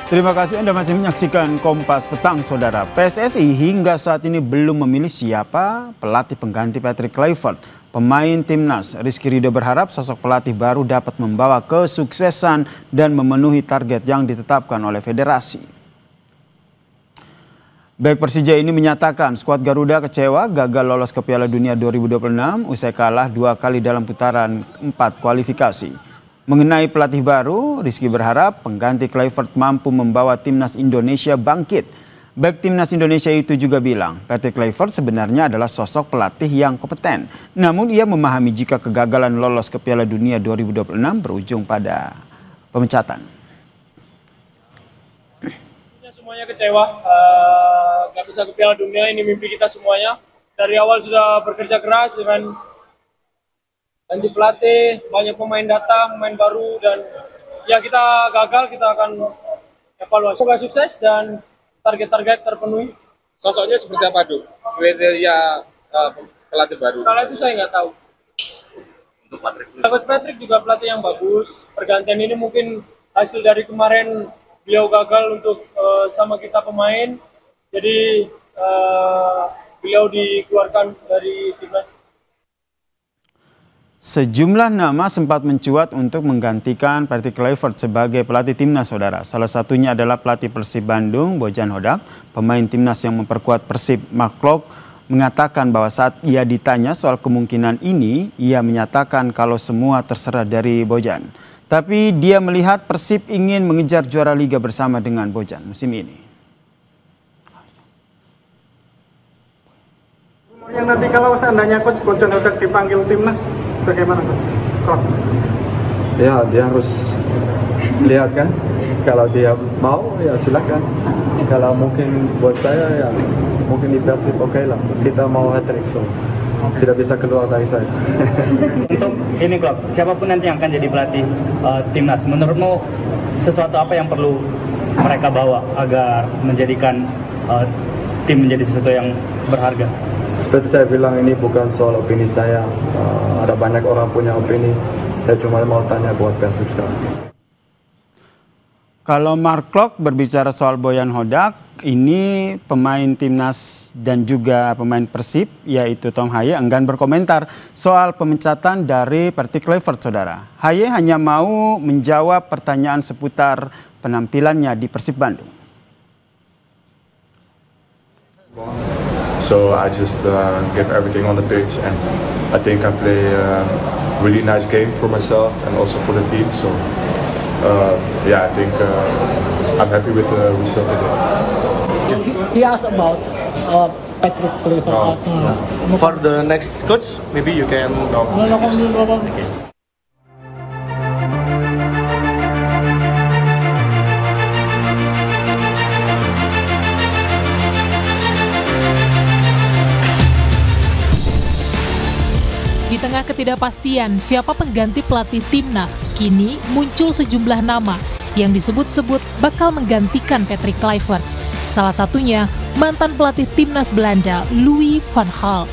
Terima kasih Anda masih menyaksikan Kompas Petang, Saudara. PSSI hingga saat ini belum memilih siapa pelatih pengganti Patrick Kluivert. Pemain timnas Rizky Ridho berharap sosok pelatih baru dapat membawa kesuksesan dan memenuhi target yang ditetapkan oleh federasi. Bek Persija ini menyatakan skuad Garuda kecewa gagal lolos ke Piala Dunia 2026 usai kalah 2 kali dalam putaran 4 kualifikasi. Mengenai pelatih baru, Rizky berharap pengganti Kluivert mampu membawa timnas Indonesia bangkit. Bek timnas Indonesia itu juga bilang, Patrick Kluivert sebenarnya adalah sosok pelatih yang kompeten. Namun ia memahami jika kegagalan lolos ke Piala Dunia 2026 berujung pada pemecatan. Semuanya kecewa, nggak bisa ke Piala Dunia, ini mimpi kita semuanya. Dari awal sudah bekerja keras dengan ganti pelatih, banyak pemain datang, pemain baru, dan ya kita gagal, kita akan evaluasi. Semoga sukses dan target-target terpenuhi. Sosoknya seperti apa, Duk? Kriteria pelatih baru? Kalau itu saya nggak tahu. Untuk Patrick juga pelatih yang bagus. Pergantian ini mungkin hasil dari kemarin beliau gagal untuk sama kita pemain, jadi beliau dikeluarkan dari timnas. Sejumlah nama sempat mencuat untuk menggantikan Patrick Kluivert sebagai pelatih timnas, Saudara. Salah satunya adalah pelatih Persib Bandung, Bojan Hodak. Pemain timnas yang memperkuat Persib, Mark Klok, mengatakan bahwa saat ia ditanya soal kemungkinan ini, ia menyatakan kalau semua terserah dari Bojan. Tapi dia melihat Persib ingin mengejar juara liga bersama dengan Bojan musim ini. Yang nanti kalau seandainya Coach Bojan Hodak dipanggil timnas, bagaimana Coach? Ya, dia harus lihat kan. Kalau dia mau, ya silakan. Kalau mungkin buat saya, ya mungkin di Persib oke lah. Kita mau hat-trick, so tidak bisa keluar dari saya. Untuk ini klub, siapapun nanti yang akan jadi pelatih timnas, menurutmu sesuatu apa yang perlu mereka bawa agar menjadikan tim menjadi sesuatu yang berharga? Seperti saya bilang, ini bukan soal opini saya. Ada banyak orang punya opini. Saya cuma mau tanya buat Persib sekarang. Kalau Mark Klok berbicara soal Bojan Hodak, ini pemain timnas dan juga pemain Persib, yaitu Tom Haye, enggan berkomentar soal pemecatan dari Patrick Kluivert, Saudara. Haye hanya mau menjawab pertanyaan seputar penampilannya di Persib Bandung. So I just give everything on the pitch, and I think I play a really nice game for myself and also for the team. So yeah, I think I'm happy with the result today. He asked about Patrick Kluivert. For the next coach, maybe you can. Okay. Di tengah ketidakpastian siapa pengganti pelatih timnas, kini muncul sejumlah nama yang disebut-sebut bakal menggantikan Patrick Kluivert. Salah satunya mantan pelatih timnas Belanda, Louis van Gaal.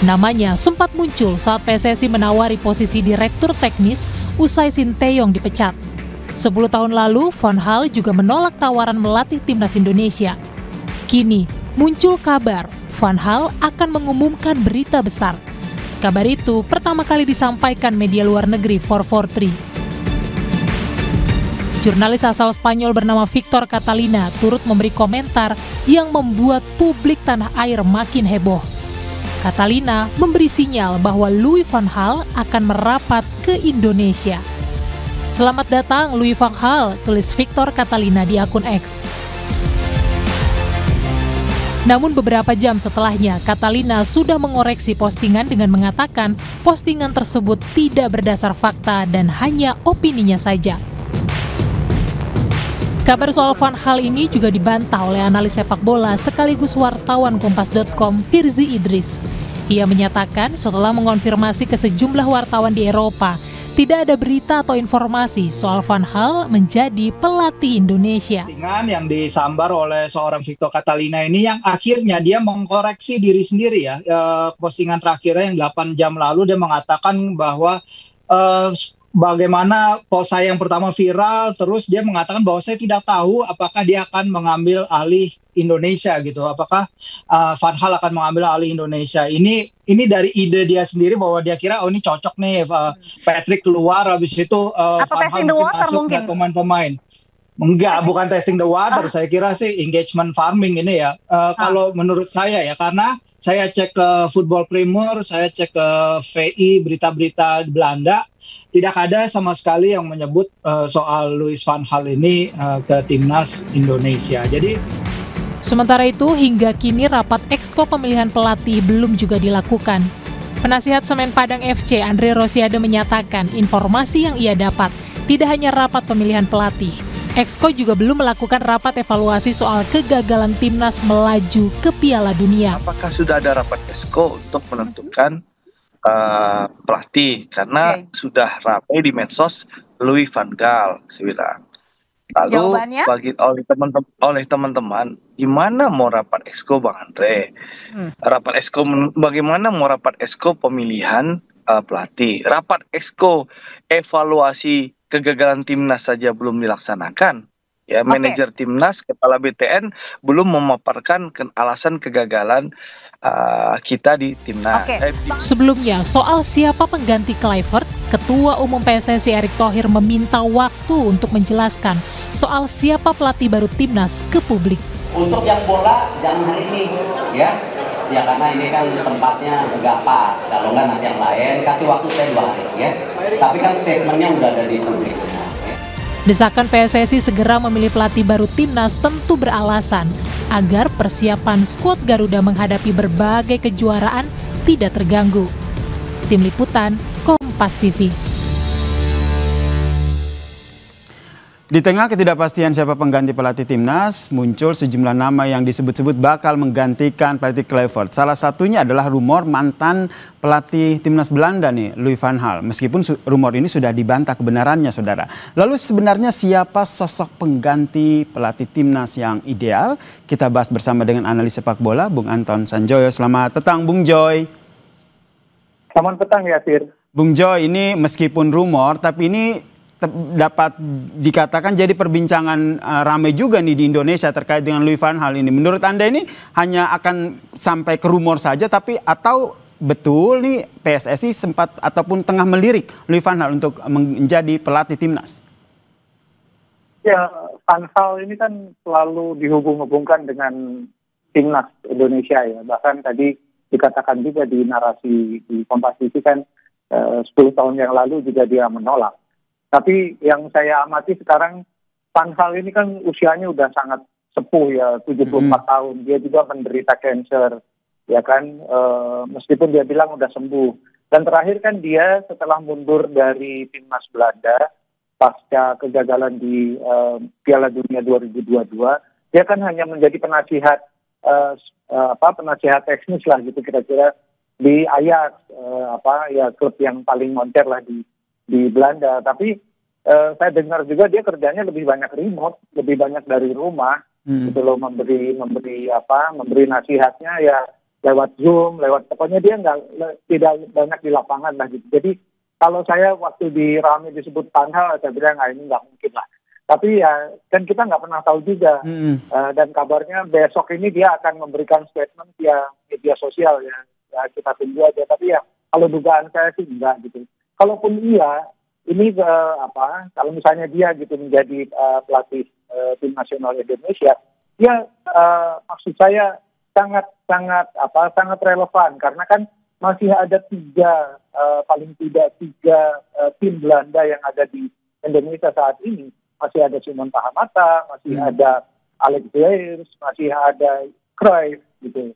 Namanya sempat muncul saat PSSI menawari posisi direktur teknis usai Sinteyong dipecat. 10 tahun lalu, Van Gaal juga menolak tawaran melatih timnas Indonesia. Kini muncul kabar Van Gaal akan mengumumkan berita besar. Kabar itu pertama kali disampaikan media luar negeri 443. Jurnalis asal Spanyol bernama Victor Catalina turut memberi komentar yang membuat publik tanah air makin heboh. Catalina memberi sinyal bahwa Louis van Gaal akan merapat ke Indonesia. Selamat datang Louis van Gaal, tulis Victor Catalina di akun X. Namun beberapa jam setelahnya, Catalina sudah mengoreksi postingan dengan mengatakan postingan tersebut tidak berdasar fakta dan hanya opininya saja. Kabar soal Van Gaal ini juga dibantah oleh analis sepak bola sekaligus wartawan Kompas.com Firzi Idris. Ia menyatakan setelah mengonfirmasi ke sejumlah wartawan di Eropa, tidak ada berita atau informasi soal Van Gaal menjadi pelatih Indonesia. Yang disambar oleh seorang Victor Catalina ini yang akhirnya dia mengkoreksi diri sendiri ya. Postingan terakhirnya yang 8 jam lalu dia mengatakan bahwa bagaimana post saya yang pertama viral, terus dia mengatakan bahwa saya tidak tahu apakah dia akan mengambil alih Indonesia gitu, apakah Van Gaal akan mengambil alih Indonesia. Ini dari ide dia sendiri bahwa dia kira ini cocok nih, Patrick keluar, habis itu atau Van testing Gaal the mungkin water masuk mungkin. dan pemain-pemain. Enggak, bukan testing the water. Saya kira sih engagement farming ini ya. Kalau menurut saya ya, karena saya cek ke Football Premier, saya cek ke VI, berita-berita Belanda, tidak ada sama sekali yang menyebut soal Louis van Gaal ini ke timnas Indonesia. Jadi sementara itu, hingga kini rapat exco pemilihan pelatih belum juga dilakukan. Penasihat Semen Padang FC, Andre Rosiade, menyatakan informasi yang ia dapat tidak hanya rapat pemilihan pelatih. Exco juga belum melakukan rapat evaluasi soal kegagalan timnas melaju ke Piala Dunia. Apakah sudah ada rapat Exco untuk menentukan pelatih? Karena sudah ramai di medsos Louis van Gaal, saya bilang. Lalu oleh teman-teman, gimana mau rapat Exco, Bang Andre? Rapat Exco, bagaimana mau rapat Exco pemilihan pelatih? Rapat Exco evaluasi kegagalan timnas saja belum dilaksanakan. Ya, manajer timnas, kepala BTN belum memaparkan alasan kegagalan kita di timnas. Sebelumnya, soal siapa pengganti Kluivert, Ketua Umum PSSI Erick Thohir meminta waktu untuk menjelaskan soal siapa pelatih baru timnas ke publik. Untuk yang bola jangan hari ini, ya karena ini kan tempatnya nggak pas. Kalau nggak nanti yang lain, kasih waktu saya 2 hari, ya. Tapi kan statementnya udah ada di publik semua. Desakan PSSI segera memilih pelatih baru timnas tentu beralasan agar persiapan skuad Garuda menghadapi berbagai kejuaraan tidak terganggu. Tim Liputan, Kompas TV. Di tengah ketidakpastian siapa pengganti pelatih timnas, muncul sejumlah nama yang disebut-sebut bakal menggantikan Patrick Kluivert. Salah satunya adalah rumor mantan pelatih timnas Belanda nih, Louis van Gaal. Meskipun rumor ini sudah dibantah kebenarannya, saudara. Lalu sebenarnya siapa sosok pengganti pelatih timnas yang ideal? Kita bahas bersama dengan analis sepak bola, Bung Anton Sanjoyo. Selamat petang, Bung Joy. Selamat petang, Yasir. Bung Joy, ini meskipun rumor, tapi ini dapat dikatakan jadi perbincangan ramai juga nih di Indonesia terkait dengan Louis van Gaal ini. Menurut Anda ini hanya akan sampai ke rumor saja, tapi atau betul nih PSSI sempat ataupun tengah melirik Louis van Gaal untuk menjadi pelatih timnas? Ya, Van Gaal ini kan selalu dihubung-hubungkan dengan timnas Indonesia ya. Bahkan tadi dikatakan juga di narasi di Kompas TV kan 10 tahun yang lalu juga dia menolak. Tapi yang saya amati sekarang, Van Gaal ini kan usianya udah sangat sepuh ya, 74 tahun. Dia juga menderita cancer, ya kan, meskipun dia bilang udah sembuh. Dan terakhir kan dia setelah mundur dari timnas Belanda, pasca kegagalan di Piala Dunia 2022, dia kan hanya menjadi penasihat, penasihat teknis lah gitu kira-kira di Ajax, klub yang paling moncer lah di Belanda. Tapi saya dengar juga dia kerjanya lebih banyak remote, lebih banyak dari rumah, gitu loh, memberi nasihatnya ya lewat Zoom, pokoknya dia tidak banyak di lapangan lah gitu. Jadi kalau saya waktu di Rame disebut Van Gaal, saya bilang ini nggak mungkin lah. Tapi ya kan kita nggak pernah tahu juga. Dan kabarnya besok ini dia akan memberikan statement via media sosial ya kita tunggu aja. Tapi ya kalau dugaan saya sih enggak gitu. Kalaupun iya, ini kalau misalnya dia gitu menjadi pelatih tim nasional Indonesia, ya maksud saya sangat relevan karena kan masih ada paling tidak tiga tim Belanda yang ada di Indonesia saat ini. Masih ada Simon Pahamata, masih ada Alex Bleers, masih ada Cruyff gitu.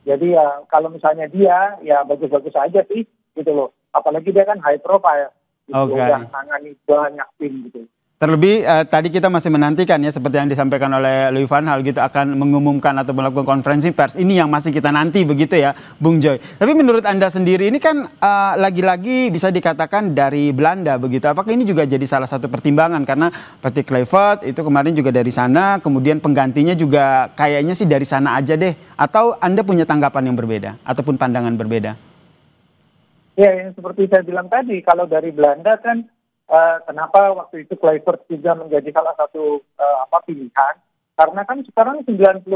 Jadi ya kalau misalnya dia ya bagus-bagus aja sih gitu loh. Apalagi dia kan high profile. Udah tangani banyak tim gitu. Terlebih tadi kita masih menantikan ya seperti yang disampaikan oleh Louis van Gaal gitu akan mengumumkan atau melakukan konferensi pers. Ini yang masih kita nanti begitu ya Bung Joy. Tapi menurut Anda sendiri ini kan lagi-lagi bisa dikatakan dari Belanda begitu. Apakah ini juga jadi salah satu pertimbangan karena Patrick Kluivert itu kemarin juga dari sana, kemudian penggantinya juga kayaknya sih dari sana aja deh. Atau Anda punya tanggapan yang berbeda ataupun pandangan berbeda? Ya, yang seperti saya bilang tadi, kalau dari Belanda kan kenapa waktu itu Kluivert juga menjadi salah satu pilihan? Karena kan sekarang 90%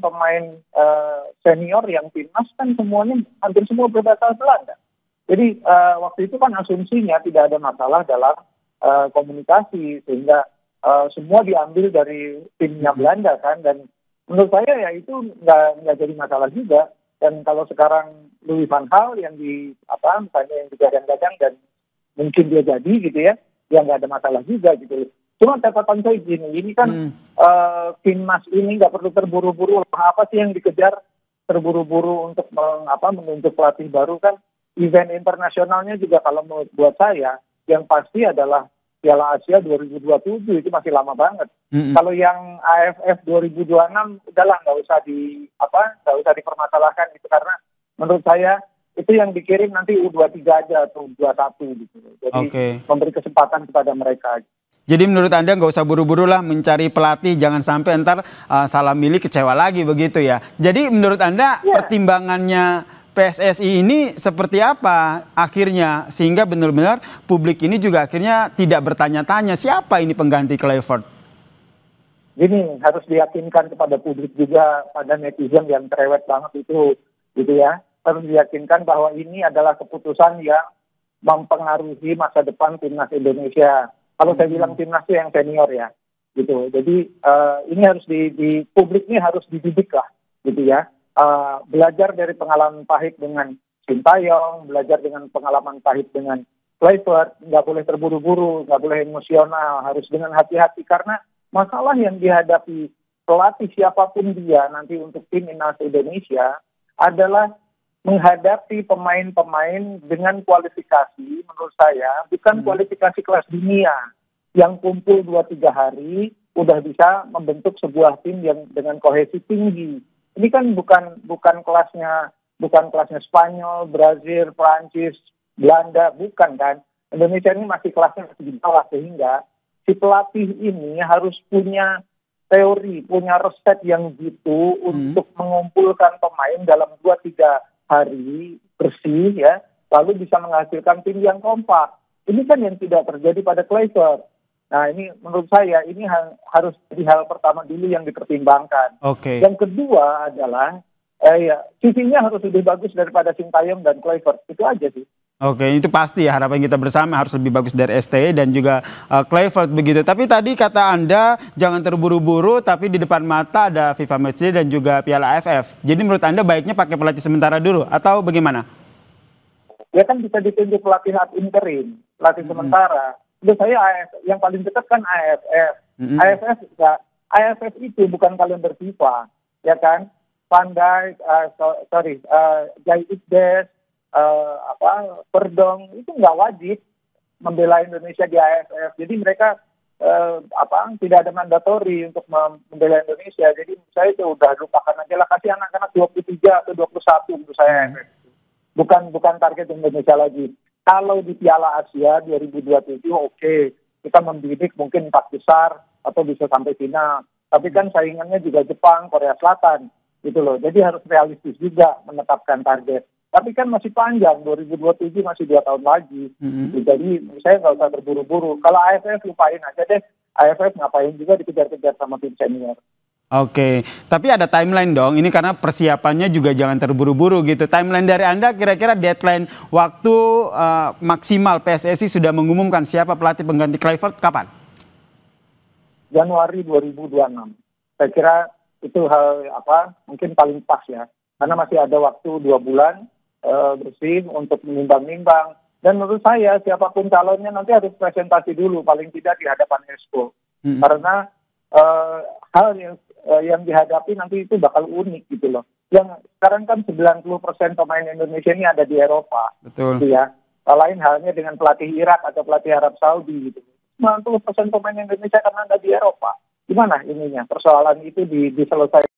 pemain senior yang timnas kan semuanya hampir semua berbahasa Belanda. Jadi waktu itu kan asumsinya tidak ada masalah dalam komunikasi sehingga semua diambil dari timnya Belanda kan, dan menurut saya ya itu nggak jadi masalah juga. Dan kalau sekarang Louis van Gaal yang misalnya yang digadang-gadang dan mungkin dia jadi gitu ya nggak ada masalah juga gitu. Cuma catatan saya gini, ini kan timnas ini nggak perlu terburu-buru. Apa sih yang dikejar terburu-buru untuk menunjuk pelatih baru? Kan event internasionalnya juga kalau buat saya yang pasti adalah Piala Asia 2027, itu masih lama banget. Kalau yang AFF 2026 udahlah nggak usah dipermasalahkan gitu, karena menurut saya itu yang dikirim nanti U23 aja atau U21 gitu. Jadi memberi kesempatan kepada mereka. Jadi menurut Anda nggak usah buru-buru lah mencari pelatih, jangan sampai ntar salah milih kecewa lagi begitu ya. Jadi menurut Anda pertimbangannya PSSI ini seperti apa akhirnya sehingga benar-benar publik ini juga akhirnya tidak bertanya-tanya siapa ini pengganti Kluivert? Gini, harus diyakinkan kepada publik juga, pada netizen yang cerewet banget itu gitu ya. Harus diyakinkan bahwa ini adalah keputusan yang mempengaruhi masa depan timnas Indonesia. Kalau saya bilang timnas itu yang senior ya, gitu. Jadi ini harus di publik ini harus dididik lah, gitu ya. Belajar dari pengalaman pahit dengan Sintayong, belajar dengan pengalaman pahit dengan Kluivert, nggak boleh terburu-buru, nggak boleh emosional, harus dengan hati-hati karena masalah yang dihadapi pelatih siapapun dia nanti untuk timnas Indonesia adalah menghadapi pemain-pemain dengan kualifikasi menurut saya bukan kualifikasi kelas dunia yang kumpul 2-3 hari udah bisa membentuk sebuah tim yang dengan kohesi tinggi. Ini kan bukan kelasnya Spanyol, Brazil, Prancis, Belanda, bukan kan. Indonesia ini masih kelasnya masih di bawah sehingga si pelatih ini harus punya teori, punya resep yang gitu untuk mengumpulkan pemain dalam 2-3 hari bersih ya, lalu bisa menghasilkan tim yang kompak. Ini kan yang tidak terjadi pada Kluivert. Nah ini menurut saya ini harus jadi hal pertama dulu yang dipertimbangkan. Yang kedua adalah CV-nya harus lebih bagus daripada Sintayong dan Kluivert. Itu aja sih. Itu pasti ya, harapan kita bersama harus lebih bagus dari STY dan juga Kluivert begitu. Tapi tadi kata Anda jangan terburu-buru, tapi di depan mata ada FIFA Matchday dan juga Piala AFF. Jadi menurut Anda baiknya pakai pelatih sementara dulu atau bagaimana? Ya kan bisa ditunjuk pelatih ad interim, pelatih sementara. Menurut saya yang paling dekat kan AFF. AFF itu bukan kalender FIFA, ya kan? Van Dijk, Jai Iqbal, Perdong itu nggak wajib membela Indonesia di AFF. Jadi mereka tidak ada mandatori untuk membela Indonesia. Jadi saya itu udah lupakan aja lah, kasih anak-anak 23 atau 21 untuk saya. Bukan target Indonesia lagi. Kalau di Piala Asia 2027 kita membidik mungkin 4 besar atau bisa sampai final. Tapi kan saingannya juga Jepang, Korea Selatan gitu loh. Jadi harus realistis juga menetapkan target. Tapi kan masih panjang, 2027 masih 2 tahun lagi. Jadi saya nggak usah terburu-buru. Kalau AFF lupain aja deh. AFF ngapain juga dikejar-kejar sama tim senior. Tapi ada timeline dong. Ini karena persiapannya juga jangan terburu-buru gitu. Timeline dari Anda kira-kira deadline waktu maksimal PSSI sudah mengumumkan siapa pelatih pengganti Kluivert kapan? Januari 2026. Saya kira itu hal mungkin paling pas ya. Karena masih ada waktu 2 bulan bersih untuk menimbang-nimbang. Dan menurut saya siapapun calonnya nanti harus presentasi dulu paling tidak di hadapan ESCO. Karena hal yang dihadapi nanti itu bakal unik gitu loh. Yang sekarang kan 90% pemain Indonesia ini ada di Eropa. Betul. Gitu ya. Lain halnya dengan pelatih Irak atau pelatih Arab Saudi gitu. 90% pemain Indonesia kan ada di Eropa. Gimana ininya? Persoalan itu diselesaikan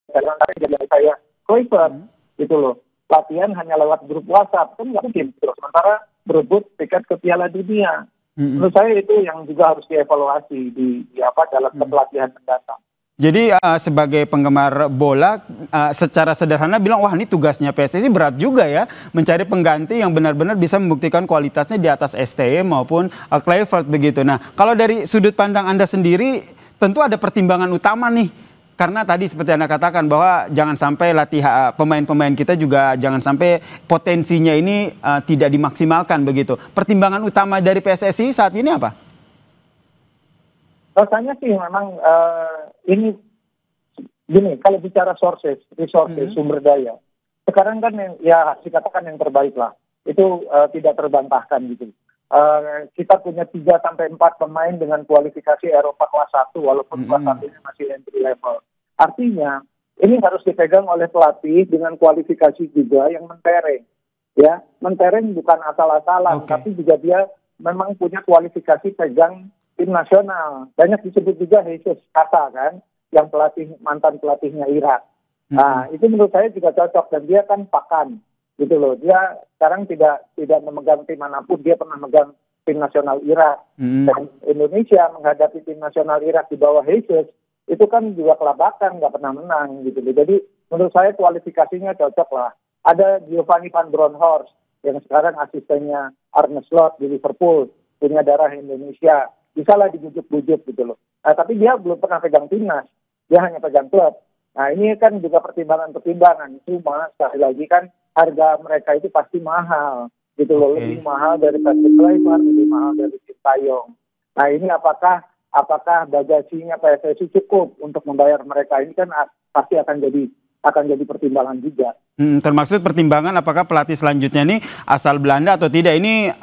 dari saya Kluivert gitu loh. Latihan hanya lewat grup WhatsApp kan nggak mungkin. Sementara berebut tiket ke Piala Dunia. Menurut saya itu yang juga harus dievaluasi di dalam kepelatihan mendatang. Jadi sebagai penggemar bola secara sederhana bilang wah ini tugasnya PSSI berat juga ya mencari pengganti yang benar-benar bisa membuktikan kualitasnya di atas STY maupun Kluivert begitu. Nah kalau dari sudut pandang Anda sendiri tentu ada pertimbangan utama nih karena tadi seperti Anda katakan bahwa jangan sampai latihan pemain-pemain kita juga jangan sampai potensinya ini tidak dimaksimalkan begitu. Pertimbangan utama dari PSSI saat ini apa? Rasanya sih memang ini gini, kalau bicara resources, sumber daya, sekarang kan ya dikatakan yang terbaik lah, itu tidak terbantahkan gitu. Kita punya 3-4 pemain dengan kualifikasi Eropa kelas 1, walaupun kelas 1 ini masih entry level. Artinya, ini harus dipegang oleh pelatih dengan kualifikasi juga yang mentereng. Ya, mentereng bukan asal-asalan, tapi juga dia memang punya kualifikasi pegang tim nasional. Banyak disebut juga Jesus Kasa kan, yang mantan pelatihnya Irak. Nah, itu menurut saya juga cocok dan dia kan pakan gitu loh. Dia sekarang tidak memegang tim manapun, dia pernah megang tim nasional Irak. Dan Indonesia menghadapi tim nasional Irak di bawah Jesus itu kan juga kelabakan, nggak pernah menang gitu loh. Jadi menurut saya kualifikasinya cocok lah. Ada Giovanni van Bronckhorst yang sekarang asistennya Arne Slot di Liverpool, punya darah Indonesia. Bisa lah dibujuk-bujuk gitu loh. Nah, tapi dia belum pernah pegang timnas. Dia hanya pegang klub. Nah, ini kan juga pertimbangan-pertimbangan. Cuma sekali lagi kan harga mereka itu pasti mahal. Gitu loh. Lebih mahal dari Patrick Kluivert, lebih mahal dari Sintayong. Nah, ini apakah bagasinya PSSI cukup untuk membayar mereka? Ini kan pasti akan jadi pertimbangan juga. Termaksud pertimbangan apakah pelatih selanjutnya ini asal Belanda atau tidak? Ini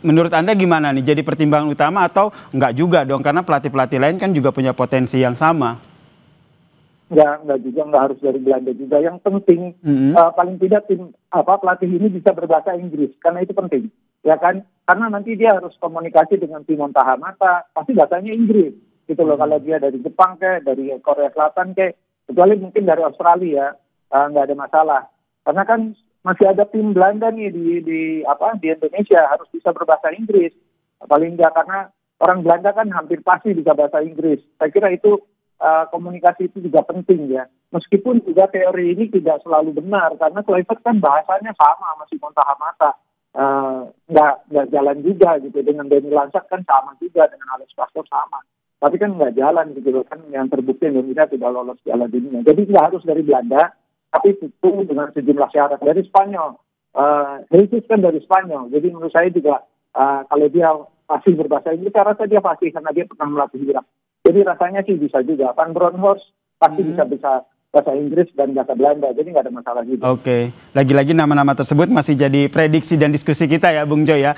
menurut Anda gimana nih? Jadi pertimbangan utama atau enggak juga dong? Karena pelatih-pelatih lain kan juga punya potensi yang sama. Enggak juga, enggak harus dari Belanda juga. Yang penting paling tidak pelatih ini bisa berbahasa Inggris, karena itu penting, ya kan? Karena nanti dia harus komunikasi dengan Timon Tahamata, pasti bahasanya Inggris, gitu loh. Kalau dia dari Jepang dari Korea Selatan kecuali mungkin dari Australia, nggak ada masalah. Karena kan masih ada tim Belanda nih di Indonesia harus bisa berbahasa Inggris. Paling enggak karena orang Belanda kan hampir pasti bisa bahasa Inggris. Saya kira itu komunikasi itu juga penting ya. Meskipun juga teori ini tidak selalu benar karena Kluivert kan bahasanya sama masih Tahamata. Nggak jalan juga gitu. Dengan Denny Lansak kan sama juga, dengan Alex Pastor sama. Tapi kan nggak jalan gitu loh, kan yang terbukti Indonesia tidak lolos Piala Dunia. Jadi nggak harus dari Belanda, tapi itu dengan sejumlah syarat. Dari Spanyol, Jesus kan dari Spanyol. Jadi menurut saya juga kalau dia pasti berbahasa Inggris, saya rasa dia pasti karena dia pernah melatih Irak. Jadi rasanya sih bisa juga. Van Bronckhorst pasti bisa bahasa Inggris dan bahasa Belanda, jadi nggak ada masalah juga. Oke, lagi-lagi nama-nama tersebut masih jadi prediksi dan diskusi kita ya, Bung Joy ya.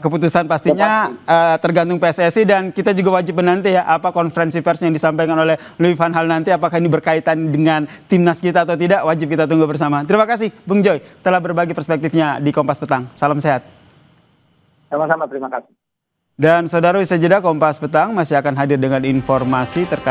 Keputusan pastinya tergantung PSSI dan kita juga wajib menanti ya apa konferensi pers yang disampaikan oleh Louis van Gaal nanti, apakah ini berkaitan dengan timnas kita atau tidak, wajib kita tunggu bersama. Terima kasih Bung Joy telah berbagi perspektifnya di Kompas Petang. Salam sehat. Sama-sama, terima kasih. Dan saudara, usai jeda Kompas Petang masih akan hadir dengan informasi terkait